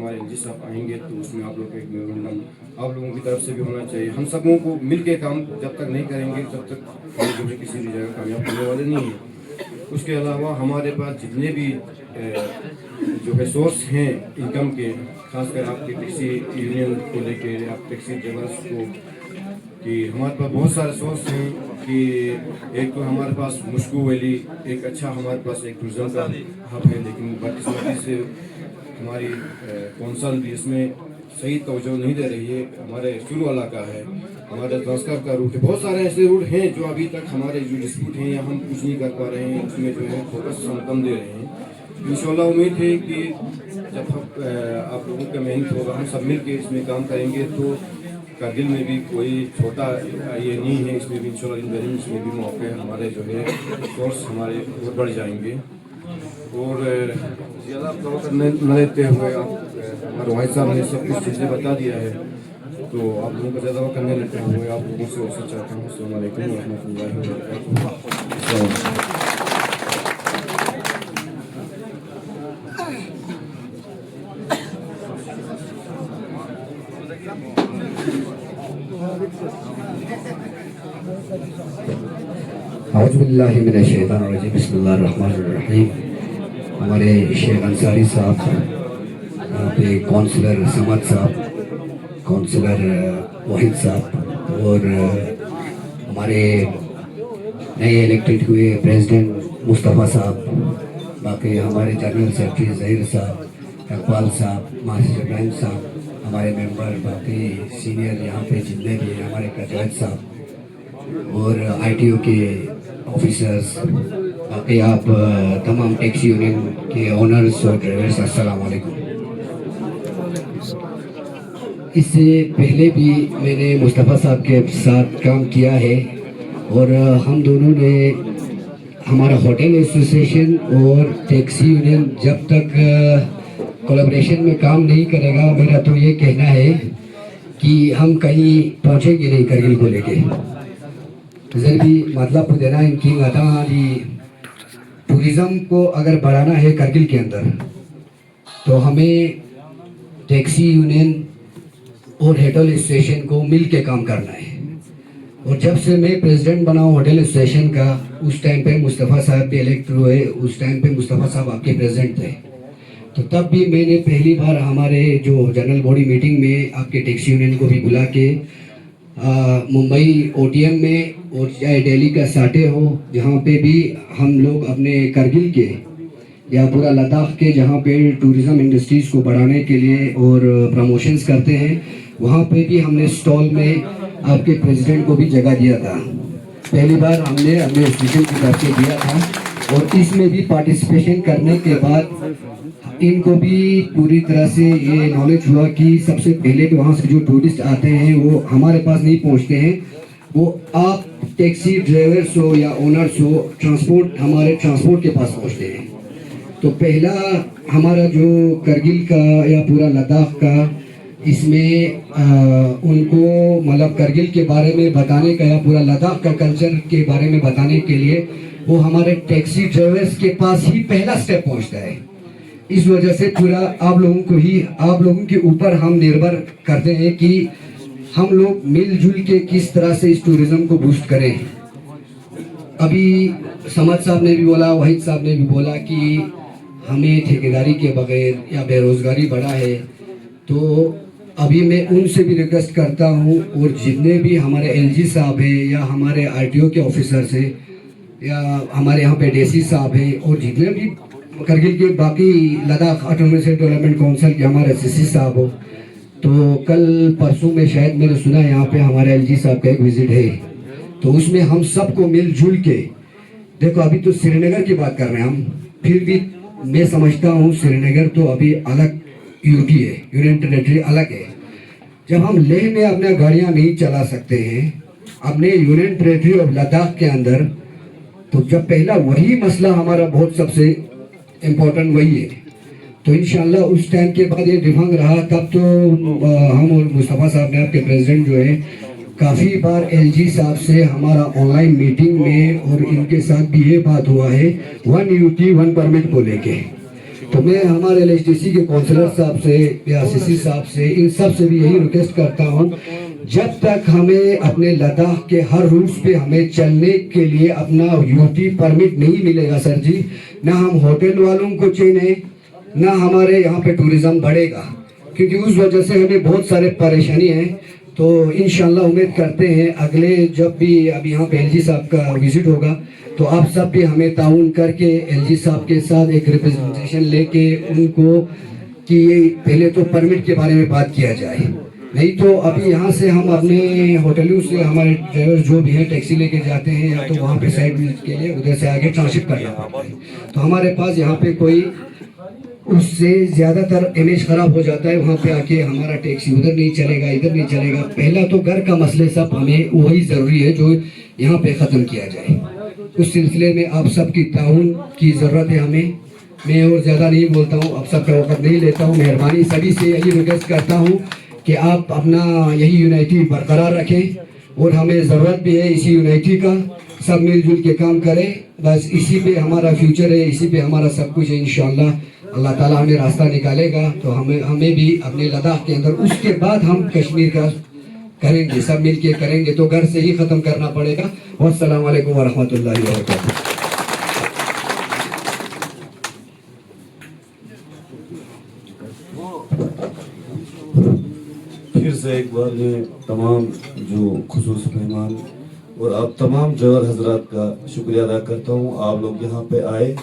हमारे एलजी साहब आएंगे तो उसमें आप लोग का एक मेमोरेंडम आप लोगों की तरफ से भी होना चाहिए। हम सबों को मिल के काम जब तक नहीं करेंगे तब तक हम जो है किसी भी जगह कामयाब होने वाले नहीं हैं। उसके अलावा हमारे पास जितने भी जो है सोर्स हैं इनकम के, खासकर आपके टैक्सी यूनियन को लेके आप टैक्सी ड्राइवर्स को, कि हमारे पास बहुत सारे सोर्स हैं कि एक तो हमारे पास मुश्कू वैली एक अच्छा हमारे पास एक टूरिज्म का हब है, लेकिन बदकिस्मती से हमारी कौंसल भी इसमें सही तवज्जो नहीं दे रही है। हमारे सुलू वाला का है, हमारे ट्रांसकर का रूट है, बहुत सारे ऐसे रूट हैं जो अभी तक हमारे जो डिस्प्यूट हैं या हम कुछ नहीं कर पा रहे हैं, उसमें जो है फोकस हम कम दे रहे हैं। इंशाल्लाह उम्मीद है कि जब आप लोगों का मेहनत होगा, हम सब मिल के इसमें काम करेंगे तो कारगिल में भी कोई छोटा ये नहीं है, इसमें भी इंशाल्लाह इसमें भी मौके हमारे जो है सोर्स हमारे और बढ़ जाएंगे। और ज़्यादा कवर करने न लेते हुए आप हमारे वाहिद साहब ने सब कुछ चीज़ें बता दिया है, तो आप लोगों का ज़्यादा करने लेते हुए आप लोगों से वैसे चाहता हूँ। अस्सलाम वालेकुम व रहमतुल्लाहि व बरकातुहू। औज़ुबिल्लाहि मिनश्शैतानिर्रजीम, बिस्मिल्लाहिर्रहमानिर्रहीम। हमारे शेख अंसारी साहब, यहाँ पे काउंसलर समद साहब, काउंसलर वाहिद साहब और हमारे नए इलेक्टेड हुए प्रेसिडेंट मुस्तफ़ा साहब, बाकी हमारे जनरल सेक्रेटरी ज़हीर साहब, इकबाल साहब, मास्टर इब्राहिम साहब, हमारे मेंबर, बाकी सीनियर यहाँ पे जितने भी हैं, हमारे कजायत साहब और आईटीओ के ऑफिसर्स, बाकी आप तमाम टैक्सी यूनियन के ओनर्स और ड्राइवर्स, अस्सलाम वालेकुम। इससे पहले भी मैंने मुस्तफ़ा साहब के साथ काम किया है और हम दोनों ने हमारा होटल एसोसिएशन और टैक्सी यूनियन जब तक कोलैबोरेशन में काम नहीं करेगा, मेरा तो ये कहना है कि हम कहीं पहुँचेंगे नहीं करगिल को लेके। जर भी मतलब देना इनकी आता टूरिज़म को अगर बढ़ाना है करगिल के अंदर तो हमें टैक्सी यूनियन और होटल एसोसिएशन को मिल के काम करना है। और जब से मैं प्रेसिडेंट बना हूँ होटल एसोसिएशन का, उस टाइम पे मुस्तफ़ा साहब भी इलेक्ट हुए, उस टाइम पे मुस्तफ़ा साहब आपके प्रेसिडेंट थे, तो तब भी मैंने पहली बार हमारे जो जनरल बॉडी मीटिंग में आपके टैक्सी यूनियन को भी बुला के मुंबई ओटीएम में और चाहे दिल्ली का साटे हो, जहाँ पे भी हम लोग अपने करगिल के या पूरा लद्दाख के जहाँ पे टूरिज़म इंडस्ट्रीज़ को बढ़ाने के लिए और प्रमोशंस करते हैं, वहाँ पे भी हमने स्टॉल में आपके प्रेसिडेंट को भी जगह दिया था। पहली बार हमने अपने एसोसिएशन की तरफ से दिया था और इसमें भी पार्टिसिपेशन करने के बाद इनको भी पूरी तरह से ये नॉलेज हुआ कि सबसे पहले तो वहाँ से जो टूरिस्ट आते हैं वो हमारे पास नहीं पहुँचते हैं, वो आप टैक्सी ड्राइवर्स हो या ओनर्स हो, ट्रांसपोर्ट हमारे ट्रांसपोर्ट के पास पहुँचते हैं। तो पहला हमारा जो करगिल का या पूरा लद्दाख का, इसमें उनको मतलब करगिल के बारे में बताने का या पूरा लद्दाख का कल्चर के बारे में बताने के लिए वो हमारे टैक्सी ड्राइवर्स के पास ही पहला स्टेप पहुंचता है। इस वजह से पूरा आप लोगों के ऊपर हम निर्भर करते हैं कि हम लोग मिलजुल के किस तरह से इस टूरिज़्म को बूस्ट करें। अभी समद साहब ने भी बोला, वाहिद साहब ने भी बोला कि हमें ठेकेदारी के बगैर या बेरोज़गारी बढ़ा है, तो अभी मैं उनसे भी रिक्वेस्ट करता हूँ और जितने भी हमारे एलजी साहब हैं या हमारे आरटीओ के ऑफिसर्स हैं या हमारे यहाँ पे डीसी साहब हैं और जितने भी करगिल के बाकी लद्दाख ऑटोनोमस डेवलपमेंट काउंसिल के हमारे सीसी साहब हो, तो कल परसों में शायद मैंने सुना यहाँ पे हमारे एलजी साहब का एक विजिट है, तो उसमें हम सबको मिलजुल के, देखो अभी तो श्रीनगर की बात कर रहे हैं हम, फिर भी मैं समझता हूँ श्रीनगर तो अभी अलग यूटी है, यूनियन टेरिटरी अलग है। जब हम लेह में अपने गाड़ियाँ नहीं चला सकते हैं अपने यूनियन टेरिटरी ऑफ लद्दाख के अंदर, तो जब पहला वही मसला हमारा बहुत सबसे इम्पोर्टेंट वही है, तो इंशाल्लाह उस टाइम के बाद ये डिफंग रहा, तब तो हम और मुस्तफ़ा साहब ने आपके प्रेसिडेंट जो है काफ़ी बार एलजी साहब से हमारा ऑनलाइन मीटिंग में और इनके साथ भी ये बात हुआ है 1 यूटी 1 परमिट को लेके, तो मैं हमारे LHDC के काउंसलर साहब से या CC साहब से, इन सब से भी यही रिक्वेस्ट करता हूँ, जब तक हमें अपने लद्दाख के हर रूट्स पे हमें चलने के लिए अपना UT परमिट नहीं मिलेगा सर जी, ना हम होटल वालों को चेने, ना हमारे यहाँ पे टूरिज्म बढ़ेगा, क्योंकि उस वजह से हमें बहुत सारे परेशानी हैं। तो इंशाल्लाह उम्मीद करते हैं अगले जब भी अब यहाँ पे LG साहब का विजिट होगा तो आप सब भी हमें ताउन करके LG साहब के साथ एक रिप्रेजेंटेशन लेके उनको कि ये पहले तो परमिट के बारे में बात किया जाए, नहीं तो अभी यहाँ से हम अपने होटलों से हमारे ड्राइवर जो भी हैं टैक्सी लेके जाते हैं या तो वहाँ पे साइड विजिट के लिए उधर से आगे ट्रांसशिप करना पड़ता है। तो हमारे पास यहाँ पे कोई उससे ज़्यादातर इमेज ख़राब हो जाता है, वहाँ पे आके हमारा टैक्सी उधर नहीं चलेगा, इधर नहीं चलेगा। पहला तो घर का मसले सब हमें वही ज़रूरी है जो यहाँ पे ख़त्म किया जाए। उस सिलसिले में आप सबकी ताउन की ज़रूरत है हमें। मैं और ज़्यादा नहीं बोलता हूँ, आप सबका वक्त नहीं लेता हूँ। मेहरबानी सभी से यही रिक्वेस्ट करता हूँ कि आप अपना यही यूनाइटी बरकरार रखें और हमें ज़रूरत भी है इसी यूनाइटी का, सब मिलजुल के काम करें। बस इसी पे हमारा फ्यूचर है, इसी पे हमारा सब कुछ है। इंशाअल्लाह अल्लाह ताला हमें रास्ता निकालेगा तो हमें भी अपने लद्दाख के अंदर, उसके बाद हम कश्मीर का करेंगे, सब मिल के करेंगे। तो घर से ही ख़त्म करना पड़ेगा। वस्सलाम वालेकुम वरहमतुल्लाहि वबरकातुहू। फिर से एक बार मैं तमाम जो खुसूस मेहमान और आप तमाम ड्राइवर हजरात का शुक्रिया अदा करता हूँ। आप लोग यहाँ पे आए,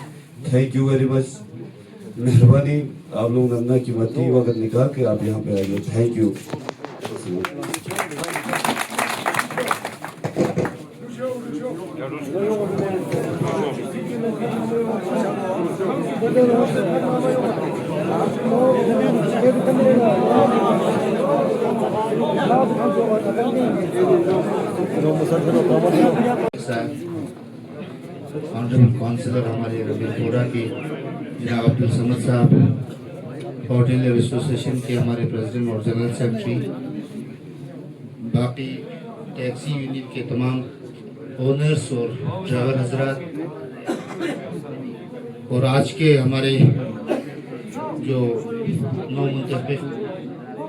थैंक यू वेरी मच। मेहरबानी आप लोग ने अपना कीमती वक्त निकाल के आप यहाँ पे आए, थैंक यू। ऑनरेबल काउंसलर हमारे रबीपुरा के जनाब अब्दुल समद साहब, होटल एसोसिएशन के हमारे प्रेसिडेंट और जनरल सेक्रेटरी, बाकी टैक्सी यूनियन के तमाम ओनर्स और ड्राइवर हजरात, और आज के हमारे जो नौमुंतखब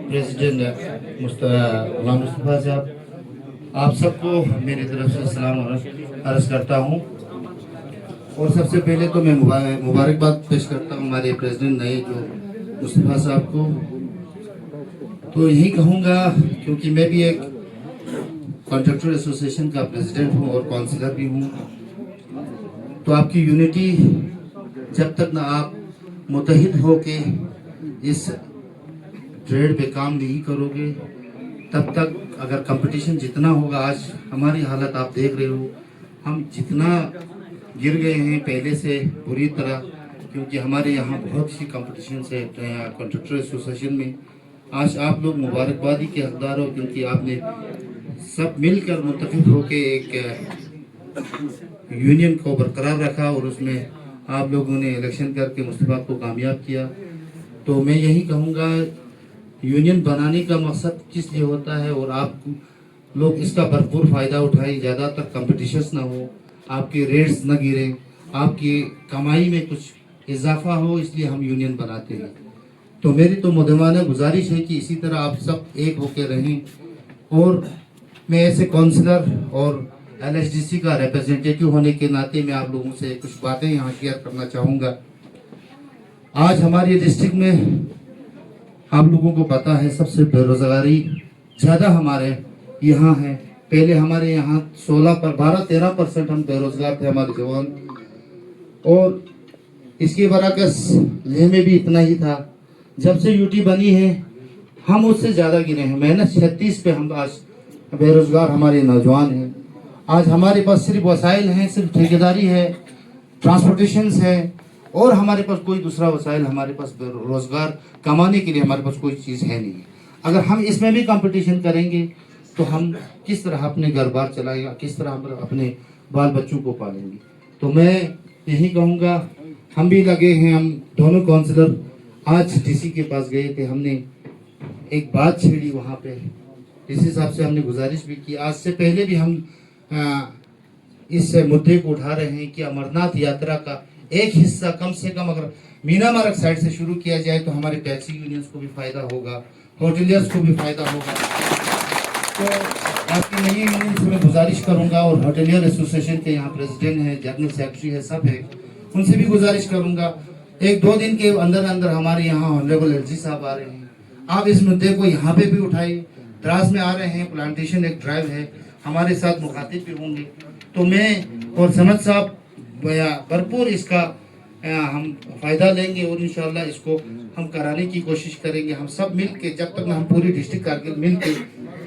प्रेसिडेंट गुलाम मुस्तफ़ा साहब, आप सबको मेरी तरफ से सलाम अर्ज़ करता हूँ। और सबसे पहले तो मैं मुबारकबाद पेश करता हूँ हमारे प्रेसिडेंट नए जो मुस्तफ़ा साहब को। तो यही कहूँगा क्योंकि मैं भी एक कॉन्ट्रैक्टर एसोसिएशन का प्रेसिडेंट हूँ और काउंसलर भी हूँ। तो आपकी यूनिटी जब तक ना आप मुत्तहिद हो के इस ट्रेड पे काम नहीं करोगे तब तक, अगर कंपटीशन जितना होगा, आज हमारी हालत आप देख रहे हो, हम जितना गिर गए हैं पहले से बुरी तरह, क्योंकि हमारे यहाँ बहुत सी कंपटीशन है कॉन्ट्रैक्टर एसोसिएशन में। आज आप लोग मुबारकबादी के हकदार हो क्योंकि आपने सब मिलकर मुत्तफिक होकर एक यूनियन को बरकरार रखा और उसमें आप लोगों ने इलेक्शन करके मुस्तफ़ा को कामयाब किया। तो मैं यही कहूँगा, यूनियन बनाने का मकसद किस लिए होता है और आप लोग इसका भरपूर फ़ायदा उठाएं, ज़्यादातर कंपटीशंस ना हो, आपके रेट्स न गिरें, आपकी कमाई में कुछ इजाफा हो, इसलिए हम यूनियन बनाते हैं। तो मेरी तो मुदमाना गुजारिश है कि इसी तरह आप सब एक होकर रहें। और मैं ऐसे काउंसलर और LHDC का रिप्रेजेंटेटिव होने के नाते मैं आप लोगों से कुछ बातें यहाँ शेयर करना चाहूँगा। आज हमारी डिस्ट्रिक्ट में आप लोगों को पता है सबसे बेरोज़गारी ज़्यादा हमारे यहाँ है। पहले हमारे यहाँ 12-13% हम बेरोज़गार थे हमारे जवान, और इसके बरअक्स लेह में भी इतना ही था। जब से यूटी बनी है हम उससे ज़्यादा गिरे हैं। -36 पे हम आज बेरोज़गार हमारे नौजवान हैं। आज हमारे पास सिर्फ वसाइल हैं, सिर्फ ठेकेदारी है, ट्रांसपोर्टेशंस है, और हमारे पास कोई दूसरा वसाइल, हमारे पास रोज़गार कमाने के लिए हमारे पास कोई चीज़ है नहीं। अगर हम इसमें भी कंपटीशन करेंगे तो हम किस तरह अपने घर बार चलाएगा, किस तरह हम अपने बाल बच्चों को पालेंगे। तो मैं यही कहूँगा, हम भी लगे हैं, हम दोनों काउंसलर आज डीसी के पास गए थे, हमने एक बात छेड़ी वहाँ पे, डीसी साहब से हमने गुजारिश भी की। आज से पहले भी हम इस मुद्दे को उठा रहे हैं कि अमरनाथ यात्रा का एक हिस्सा कम से कम अगर मीना मार्ग साइड से शुरू किया जाए तो हमारे टैक्सी यूनियंस को भी फ़ायदा होगा, होटलियर्स को भी फ़ायदा होगा। तो आपकी नई यूनियन से मैं गुजारिश करूंगा, और होटलियर एसोसिएशन के यहाँ प्रेसिडेंट है, जनरल सेक्रेटरी है, सब है, उनसे भी गुजारिश करूंगा, 1-2 दिन के अंदर अंदर हमारे यहाँ ऑनरेबल एलजी साहब आ रहे हैं, आप इस मुद्दे को यहाँ पे भी उठाइए। द्रास में आ रहे हैं, प्लांटेशन एक ड्राइव है, हमारे साथ मुखातिब भी होंगे, तो मैं और समद साहब भरपूर इसका हम फ़ायदा लेंगे, और इंशाल्लाह इसको हम कराने की कोशिश करेंगे। हम सब मिल के, जब तक हम पूरी डिस्ट्रिक्ट कारगिल मिल के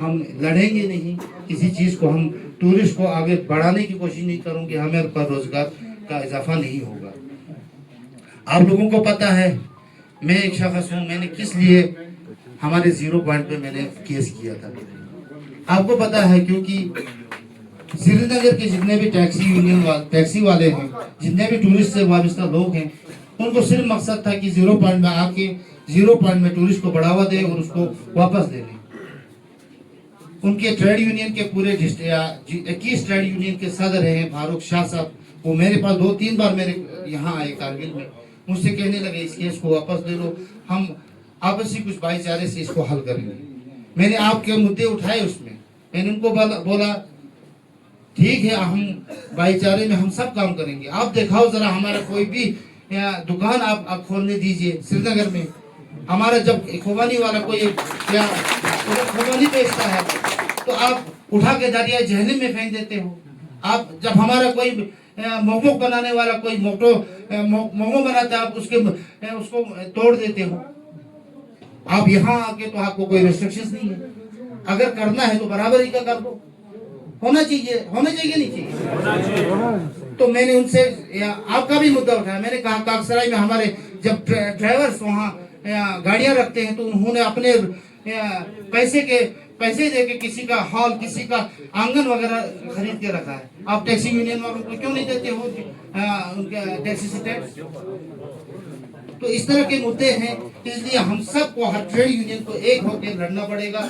हम लड़ेंगे नहीं, किसी चीज़ को हम टूरिस्ट को आगे बढ़ाने की कोशिश नहीं करेंगे, हमें पर रोज़गार का इजाफा नहीं होगा। आप लोगों को पता है मैं एक शख्स हूँ, मैंने किस लिए हमारे 0 पॉइंट पे मैंने केस किया था, आपको पता है, क्योंकि श्रीनगर के जितने भी टैक्सी वाले हैं, जितने भी टूरिस्ट से वाबस्ता लोग हैं, उनको सिर्फ मकसद था कि 0 पॉइंट में आके 0 पॉइंट में टूरिस्ट को बढ़ावा दे और उसको वापस दे दें। उनके ट्रेड यूनियन के पूरे 21 ट्रेड यूनियन के सदर हैं फारूक शाह साहब, वो मेरे पास 2-3 बार मेरे यहाँ आए कारगिल में, मुझसे कहने लगे इस केस को वापस ले लो, हम आपसी कुछ भाईचारे से इसको हल करेंगे। मैंने आपके मुद्दे उठाए, उसमें मैंने उनको बोला ठीक है, हम भाईचारे में हम सब काम करेंगे, आप दिखाओ जरा हमारा कोई भी दुकान आप खोलने दीजिए श्रीनगर में। हमारा जब खोबानी वाला कोई या खोबानी बेचता है तो आप उठा के दरिया जहन्नम में फेंक देते हो। आप जब हमारा कोई मोमो बनाने वाला कोई मोमो बनाता है, आप उसको तोड़ देते हो। आप यहाँ आके तो आपको कोई रेस्ट्रिक्शंस नहीं है, अगर करना है तो बराबरी का कर दो, होना चाहिए नहीं चाहिए। तो मैंने उनसे आपका भी मुद्दा उठाया, मैंने कहा काकसराई में हमारे जब ड्राइवर्स वहाँ गाड़ियाँ रखते हैं तो उन्होंने अपने पैसे दे के किसी का हॉल, किसी का आंगन वगैरह खरीद के रखा है। आप टैक्सी यूनियन वालों को क्यों नहीं देते हो उनके टैक्सी से टैक्स? तो इस तरह के मुद्दे हैं, इसलिए हम सबको हर ट्रेड यूनियन को एक होकर लड़ना पड़ेगा।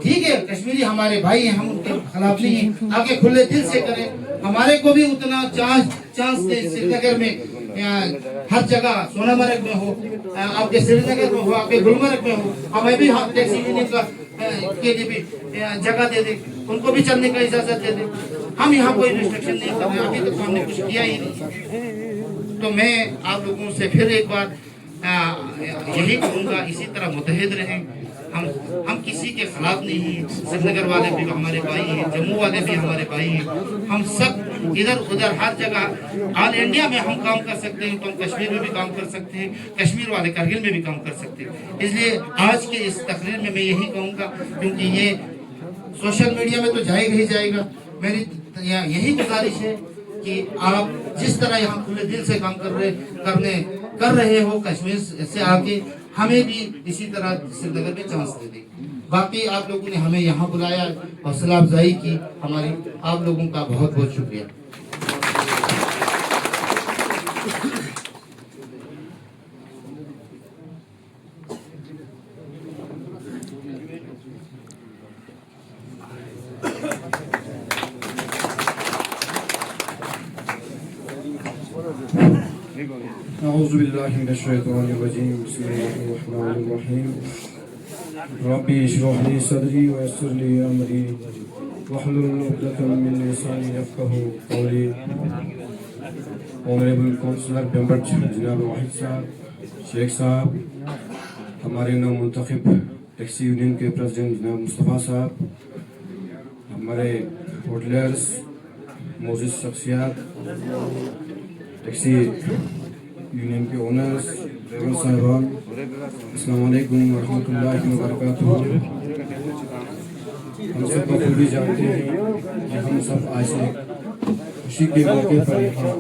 ठीक है, कश्मीरी हमारे भाई हैं, हम उनके खिलाफ नहीं हैं, आगे खुले दिल से करें, हमारे को भी उतना चांस दे। श्रीनगर में हर जगह, सोनामर्ग में हो, आपके श्रीनगर में हो, आपके गुलमर्ग में हो, हमें भी टैक्सी यूनियन का के लिए भी जगह दे दे, उनको भी चलने का इजाजत दे दे। हम यहाँ कोई रिस्ट्रिक्शन नहीं कर रहे, अभी तक हमने कुछ किया ही नहीं। तो मैं आप लोगों से फिर एक बार यही कहूँगा, इसी तरह मुतहद रहें। हम किसी के खिलाफ नहीं हैं, श्रीनगर वाले भी हमारे भाई हैं, जम्मू वाले भी हमारे भाई हैं, हम सब इधर उधर हर जगह ऑल इंडिया में हम काम कर सकते हैं, तो हम कश्मीर में भी काम कर सकते हैं, कश्मीर वाले कारगिल में भी काम कर सकते हैं। इसलिए आज के इस तकरीर में मैं यही कहूँगा, क्योंकि ये सोशल मीडिया में तो जाएगा ही जाएगा, मेरी यही गुजारिश है कि आप जिस तरह यहाँ खुले दिल से काम कर रहे हो कश्मीर से आके, हमें भी इसी तरह श्रीनगर में चांस दे दें। बाकी आप लोगों ने हमें यहाँ बुलाया, हौसला अफजाई की, हमारी आप लोगों का बहुत बहुत शुक्रिया। अऊज़ुबिल्लाहि मिनश्शैतानिर्रजीम, बिस्मिल्लाहिर्रहमानिर्रहीम। रब्बी इश्रह ली सदरी व यस्सिर ली अमरी वहलुल उक़दतम मिन लिसानी यफ़क़हू क़ौली। ऑनरेबल काउंसलर मेंबर जनाब वाहिद साहब, शेख साहब, हमारे नवमुंतखब टैक्सी यूनियन के प्रेसिडेंट जनाब मुस्तफ़ा साहब, हमारे होटलर्स, मोअज़्ज़िज़ शख्सियात, टैक्सी यूनियन के ओनर्स, ड्राइवर साहबान, अस्सलाम वालेकुम व रहमतुल्लाहि व बरकातुहू। हम सब बखूबी जानते हैं कि हम सब आज से खुशी के मौके पर यहाँ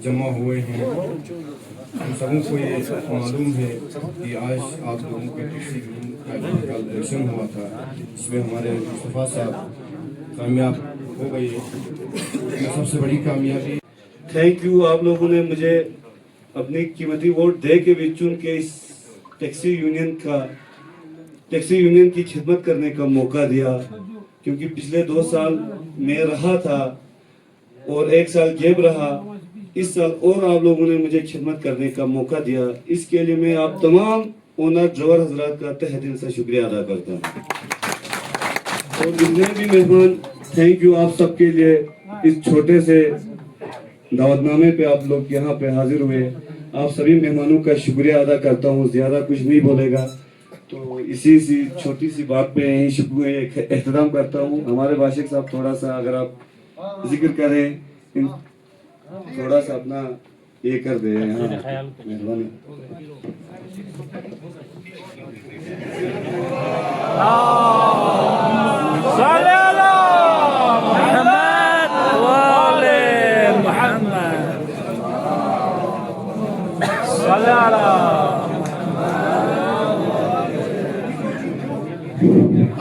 जमा हुए हैं। हम सबों को ये मालूम है कि आज आप लोगों के टैक्सी यूनियन का इलेक्शन हुआ था, जिसमें हमारे मुस्तफ़ा साहब कामयाब हो गए। सबसे बड़ी कामयाबी। थैंक यू, आप लोगों ने मुझे अपनी कीमती वोट दे के भी चुन के इस टैक्सी यूनियन की खिदमत करने का मौका दिया, क्योंकि पिछले 2 साल मैं रहा था और 1 साल गैप रहा, इस साल और आप लोगों ने मुझे खिदमत करने का मौका दिया, इसके लिए मैं आप तमाम ओनर ड्राइवर हजरात का तहे दिल से शुक्रिया अदा करता हूँ। और जितने भी मेहमान, थैंक यू आप सबके लिए। इस छोटे से दावतनामे पे आप लोग यहाँ पे हाजिर हुए, आप सभी मेहमानों का शुक्रिया अदा करता हूँ। ज़्यादा कुछ नहीं बोलेगा, तो इसी छोटी सी बात पे यही शुक्रिया एहतराम करता हूँ। हमारे बाशिक साहब थोड़ा सा अगर आप जिक्र करें, थोड़ा सा अपना ये कर दे, हाँ मेहरबानी।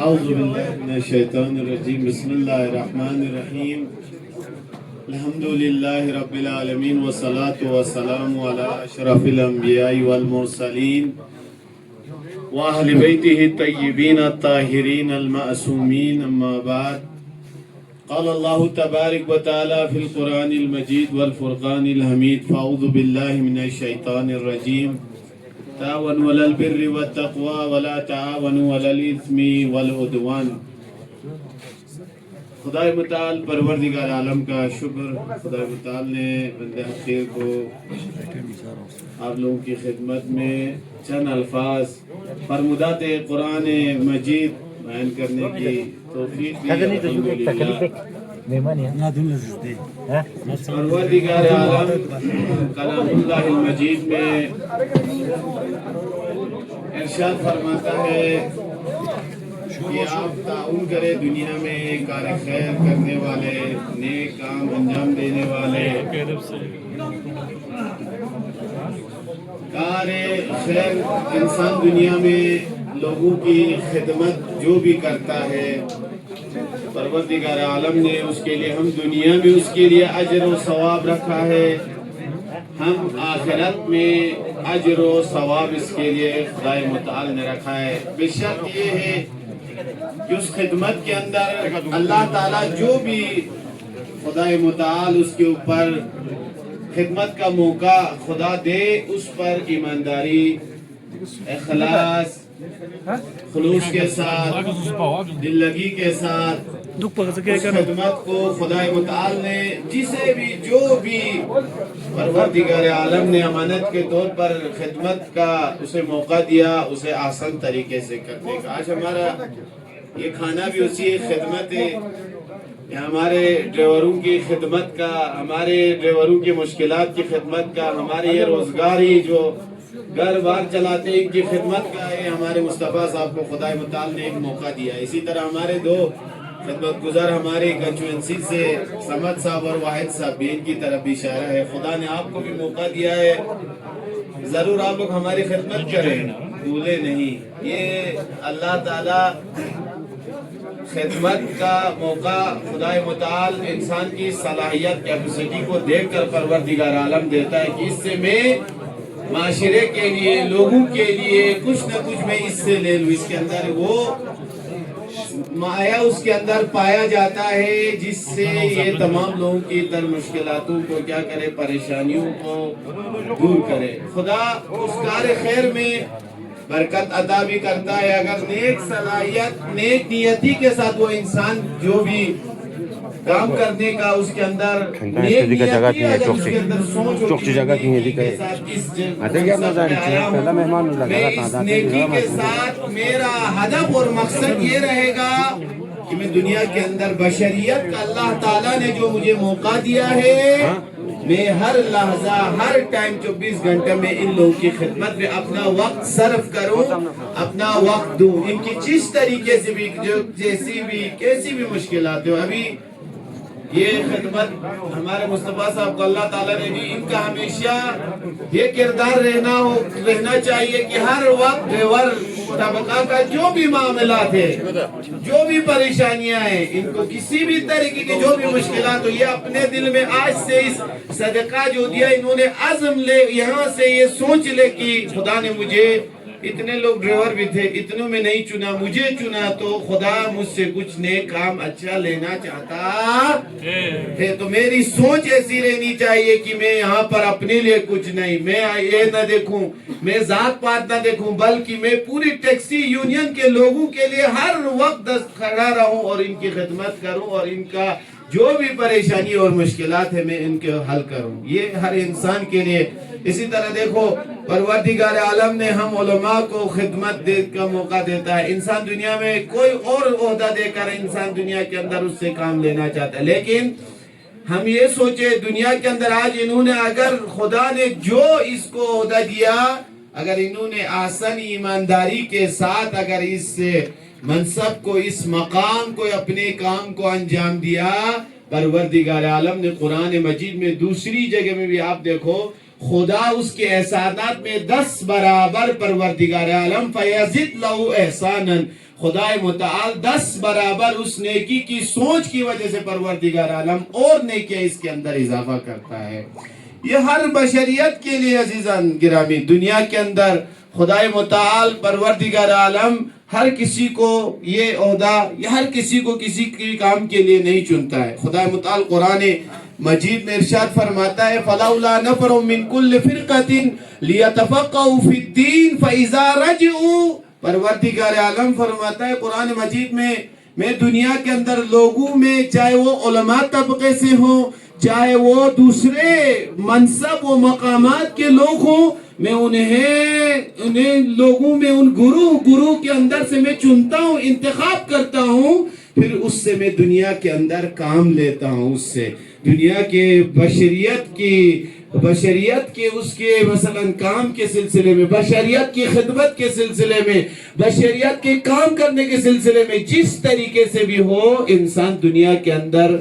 औज़ुबिल्लाहिमिनश्शैतानिर्रजीम बिस्मिल्लाहिर्रहमानिर्रहीम अल्हम्दुलिल्लाहि रब्बिल आलमीन वस्सलातु वस्सलामु अला अशरफिल अंबियाइ वल मुरसलीन व अहलि बैतिहि तय्यिबीन अत्ताहिरीन अल मासूमीन अम्मा बाद क़ाल अल्लाहु तबारक व तआला फिल क़ुरानिल मजीद वल फ़ुरक़ानिल हमीद फ़अऊज़ु बिल्लाहि मिनश्शैतानिर्रजीम तावनु अलल बिर्रि वत्तक़वा वला तावनु अलल इस्मि वल उद्वान। खुदाए मुताल परवरदिगार आलम का शुक्र, खुदाए मुताल ने बंदे हक़ीर को आप लोगों की खिदमत में चंद अल्फाज फरमुदात कुरान मजीद बयान करने की तौफीक दी। परवरदिगार आलम कलामुल्लाहिल मजीद में इरशाद फरमाता है कि आप ताउन करे दुनिया में कार खैर करने वाले, नेक काम अंजाम देने वाले। कार खैर इंसान दुनिया में लोगों की खिदमत जो भी करता है, परवरदिगार आलम ने उसके लिए, हम दुनिया में उसके लिए अजर व सवाब रखा है, हम आखिरत में अजर व सवाब इसके लिए खुदाए मुताल ने रखा है। बेशक ये है कि उस खिदमत के अंदर अल्लाह ताला जो भी खुदाए मुताल उसके ऊपर खिदमत का मौका खुदा दे, उस पर ईमानदारी, इखलास, खुलूस के साथ, दिल लगी के साथ उस खिदमत को खुदाए मुताल ने जिसे भी, जो भी परवरदिगार आलम ने अमानत के तौर पर खिदमत का उसे मौका दिया, उसे आसान तरीके से करने का। आज हमारा ये खाना भी उसी खिदमत है, हमारे ड्राइवरों की खिदमत का, हमारे ड्राइवरों की मुश्किलात की खिदमत का, हमारे ये रोजगारी जो घर बार चलाते हैं इनकी खिदमत का है। हमारे मुस्तफ़ा साहब को खुदाए मुताल ने एक मौका दिया। इसी तरह हमारे दो खिदमत गुजार हमारे कंस्टिट्यूएंसी से समद साहब और वाहिद साहब भी, इनकी तरफ भी इशारा है। खुदा ने आपको भी मौका दिया है, जरूर आप लोग हमारी खिदमत करें, भूले नहीं। ये अल्लाह ताला खिदमत का मौका खुदाए मुताल इंसान की सलाहियत, कैपेसिटी को देखकर परवरदिगार आलम देता है कि इससे मैं माशरे के लिए, लोगों के लिए कुछ न कुछ मैं इससे ले लूँ। इसके अंदर वो माया उसके अंदर पाया जाता है जिससे ये तमाम लोगों की दर मुश्किलातों को क्या करे, परेशानियों को दूर करे। खुदा उस कार्य खैर में बरकत अता भी करता है अगर नेक सलाहियत, नेक नियति के साथ वो इंसान जो भी काम करने का उसके अंदर नेक नियति, अगर उसके अंदर सोच होगी जगह की नेकी के साथ, इस नेकी के साथ मेरा हदफ और मकसद ये रहेगा कि मैं दुनिया के अंदर बशरियत का अल्लाह ताला ने जो मुझे मौका दिया है, मैं हर लहजा, हर टाइम 24 घंटे में इन लोगों की खिदमत में अपना वक्त सर्फ करूं, अपना वक्त दूं। इनकी जिस तरीके से भी, जो जैसी भी, कैसी भी मुश्किलात हो, अभी ये खिदमत हमारे मुस्तफ़ा साहब को अल्लाह ताला ने भी, इनका हमेशा ये किरदार रहना चाहिए कि हर वक्त ड्राइवर तबका का जो भी मामला थे, जो भी परेशानियां हैं, इनको किसी भी तरीके की जो भी मुश्किलात हो, ये अपने दिल में आज से इस सदका जो दिया, इन्होंने अज़म ले, यहाँ से ये सोच ले कि खुदा ने मुझे इतने लोग ड्राइवर भी थे, इतनों में नहीं चुना, मुझे चुना, तो खुदा मुझसे कुछ नेक काम अच्छा लेना चाहता है। तो मेरी सोच ऐसी रहनी चाहिए कि मैं यहाँ पर अपने लिए कुछ नहीं, मैं ये न देखूं, मैं जात पात न देखूं, बल्कि मैं पूरी टैक्सी यूनियन के लोगों के लिए हर वक्त खड़ा रहूं और इनकी खिदमत करूं और इनका जो भी परेशानी और मुश्किलात है मैं इनके हल करूं। ये हर इंसान के लिए। इसी तरह देखो, परवरदिगार आलम ने हम उलमा को खिदमत दे का मौका देता है। इंसान दुनिया में कोई और ओहदा देकर इंसान दुनिया के अंदर उससे काम लेना चाहता है, लेकिन हम ये सोचे दुनिया के अंदर आज इन्होंने, अगर खुदा ने जो इसको ओहदा दिया, अगर इन्होंने आसन ईमानदारी के साथ अगर इस मनसब को, इस मकाम को, अपने काम को अंजाम दिया, परवरदिगार आलम ने कुरान मजीद में दूसरी जगह में भी आप देखो, खुदा उसके एहसानात में 10 बराबर परवरदिगार आलम फयज़िद लहू एहसानन, खुदा मुताल 10 बराबर उस नेकी की सोच की वजह से परवरदिगार आलम और नेकी इसके अंदर इजाफा करता है। ये हर बशरियत के लिए अजीजान गिरामी, दुनिया के अंदर खुदा मुताल परवरदिगार आलम हर किसी को ये ओहदा, या हर किसी को किसी के काम के लिए नहीं चुनता है। खुदा मुताल कुरान मजीद में इरशाद फरमाता है, फलौला नफर मिन कुल्ल फिरकतिन लियतफक्कहू फिद्दीन फइज़ा रजऊ। परवरदिगार आलम फरमाता है कुरान मजीद में, मैं दुनिया के अंदर लोगों में, चाहे वो उलमा तबके से हो, चाहे वो दूसरे मनसब व मकामात के लोग हों, मैं उन्हें लोगों में उन गुरु के अंदर से मैं चुनता हूँ, इंतखाब करता हूँ, फिर उससे मैं दुनिया के अंदर काम लेता हूँ। उससे दुनिया के बशरियत के उसके मसलन काम के सिलसिले में, बशरियत की खिदमत के सिलसिले में, बशरियत के काम करने के सिलसिले में जिस तरीके से भी हो, इंसान दुनिया के अंदर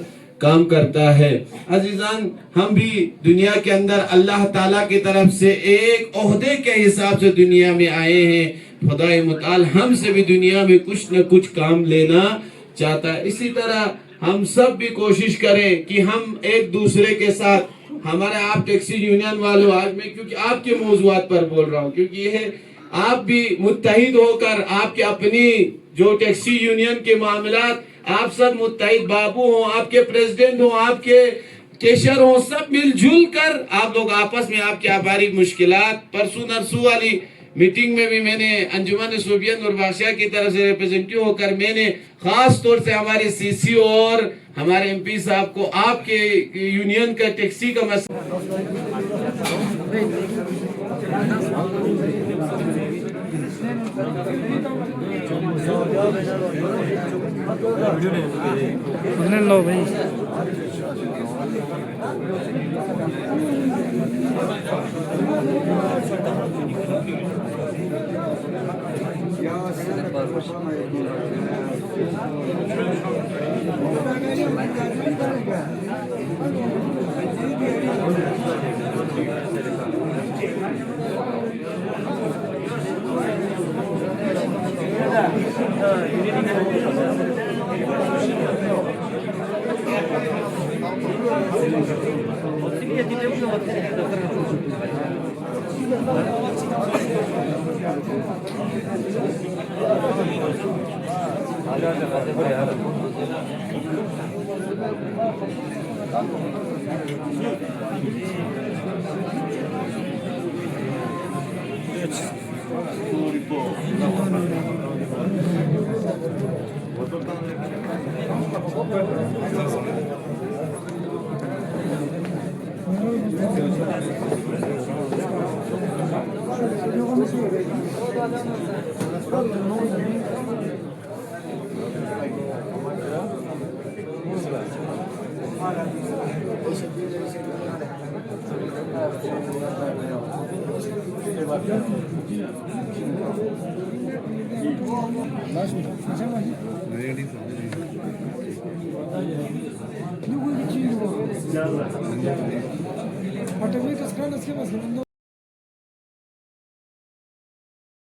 काम करता है। अजीजान, हम भी दुनिया के अंदर अल्लाह ताला की तरफ से एक ओहदे के हिसाब से दुनिया में आए हैं। खुदा मुताल हमसे भी दुनिया में कुछ न कुछ काम लेना चाहता है। इसी तरह हम सब भी कोशिश करें कि हम एक दूसरे के साथ, हमारे आप टैक्सी यूनियन वालों, आज मैं क्योंकि आपके मौजूआत पर बोल रहा हूँ, क्योंकि ये आप भी मुत्तहिद होकर, आपके अपनी जो टैक्सी यूनियन के मामलात, आप सब मुत्तहिद बाबू हो, आपके प्रेसिडेंट हो, आपके केशर हो, सब मिलजुल कर आप लोग आपस में आपके आबारी मुश्किलात, परसों नरसों वाली मीटिंग में भी मैंने अंजुमन सूफियत और बादशाह की तरफ से रिप्रेजेंटेटिव होकर मैंने खास तौर से हमारे सीसी और हमारे एमपी साहब को आपके यूनियन का टैक्सी का लो भाई